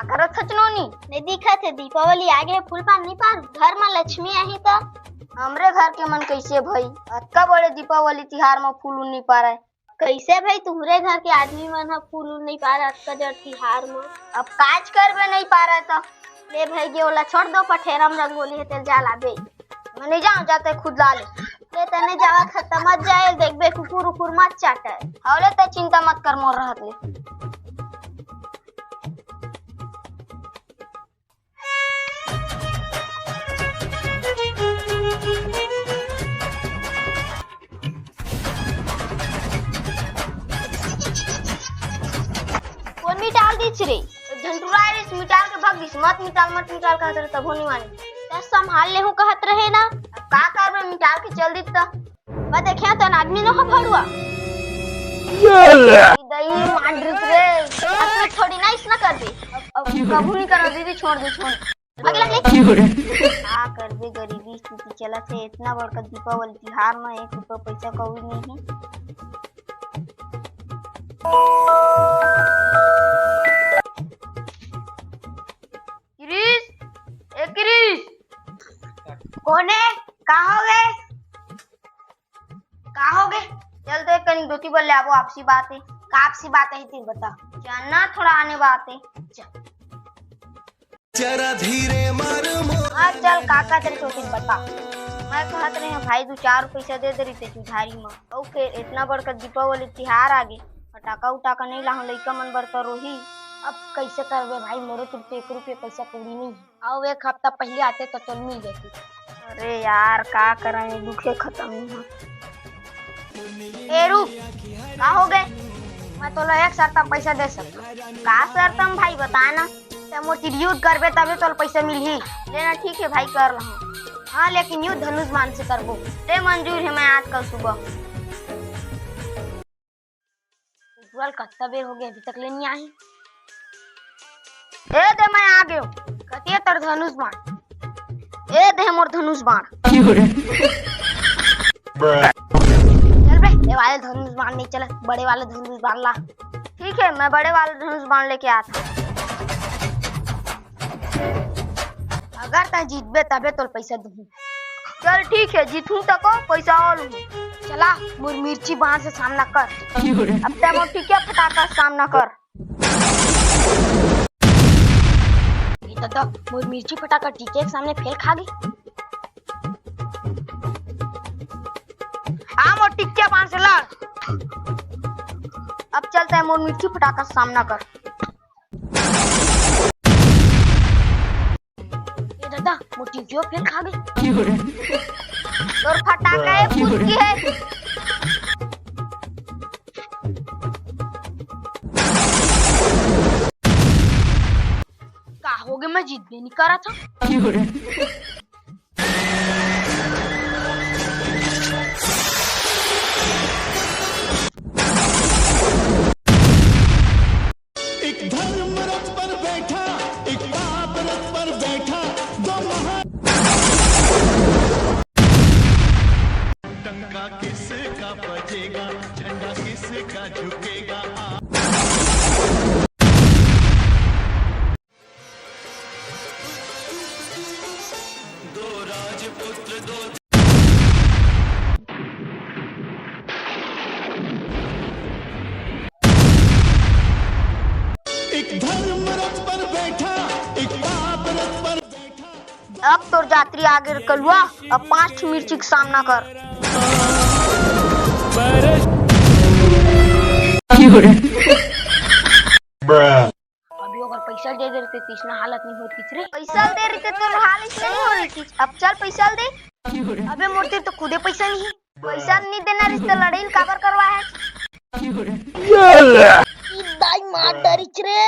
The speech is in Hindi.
करत छचनोनी नहीं दिखत है। दीपावली आगे फूल पान नहीं पार घर में लक्ष्मी आही तो हमरे घर के मन कैसे भाई अतका बड़े दीपावली तिहार में फूल नहीं पारे कैसे भाई तुम्हारे घर के आदमी मन ह फूल नहीं पारे अतका जड़ तिहार में अब काज करबे नहीं पारे तो ले भाई गे ओला छोड़ दो पठेरा में रंगोली है तेल जा लाबे मैं नहीं जाऊं जाते खुद ला ले तने जावा खत्म मत जाए देखबे कुकुर उकुर मत चाटे हवले ते चिंता मत कर मोर रहत ले मिटाल दीच रे झंटुरा रे मिटाल के भाग दिस मत मिटाल कहत रहे तब नहीं माने ते संभाल ले हूं कहत रहे ना का करबे मिटाल के चल दित त बा देखिया त आदमी न हो फड़ुआ दई मांडरित रे अपने थोड़ी ना इस ना कर दे अब कबू नहीं करो दीदी छोड़ अगले का करबे गरीबी स्थिति चलत है इतना बड़का दीपावली तिहार में 1 रुपया पैसा कौड़ी नहीं है कौन है कहाँ हो गए चल तो कहीं दोती बोल ले आवो आपसी बात है का आपसी बात है तीर बता जानना थोड़ा आने बात है जरा धीरे मार हाँ चल काका तेरे को तीर बता मैं कहत रहे भाई 2-4 पैसा दे दे रही चुधारी में ओके इतना बड़का दीपावली तिहार आगे फटाका उटाका नहीं लाहूं लइका मन बरता रोही अब कैसे करबे भाई मोरे तो 1 रुपया पैसा कौड़ी नहीं आओ 1 हफ्ता पहले आते तो चल मिल जाती अरे यार का कराए दुखे खत्म नहीं हो ए रुक का हो गए मैं तो एक शर्त पैसा दे सकता का शर्त हम भाई बता ना ते मोर युद्ध करबे तबे तो पैसा मिलही लेना ठीक है भाई कर लहूं हाँ लेकिन युद्ध धनुष मान से करबो ते मंजूर है मैं आज कल सुबह उज्जवल कत्ता बेर हो गया अभी तक ले नहीं आई ए दे मैं आ गयो कतिया तर धनुष बाण ए दे मोर धनुष बाण चल बे ये वाले धनुष बाण नहीं चला बड़े वाले धनुष बाण ला ठीक है मैं बड़े वाले धनुष बाण लेके आता अगर ता जीतबे तबे तो पैसा दूं चल ठीक है जीतूं तक पैसा और लूं चला मोर मिर्ची बाण से सामना कर अब ते मोर ठीक है फटाका सामना कर दादा मोर मिर्ची फटाका टीके के सामने फेल खा गई आ मोर टिक्के बाण से लड़ अब चलता है मोर मिर्ची फटाका सामना कर ये दादा मोर टिक्के फेल खा गई और फटाका है फूट की है हो गया मैं जीत भी नहीं करा था एक धर्म रथ पर बैठा एक पाप रथ पर बैठा दो टंका किसका बजेगा झंडा किसका झुकेगा राजपुत्र दो एक धर्म रथ पर बैठा एक पाप रथ पर बैठा अब तो यात्री आगे कलुआ अब 5 मिर्ची का सामना कर अभी अगर पैसा दे देते तो इतना हालत नहीं होती रे पैसा दे रही तो हालत नहीं हो रही अब चल पैसा दे अबे मूर्ति तो खुदे पैसा नहीं देना रिश्ता लड़ाई काबर करवा है दाई मार डरिच रे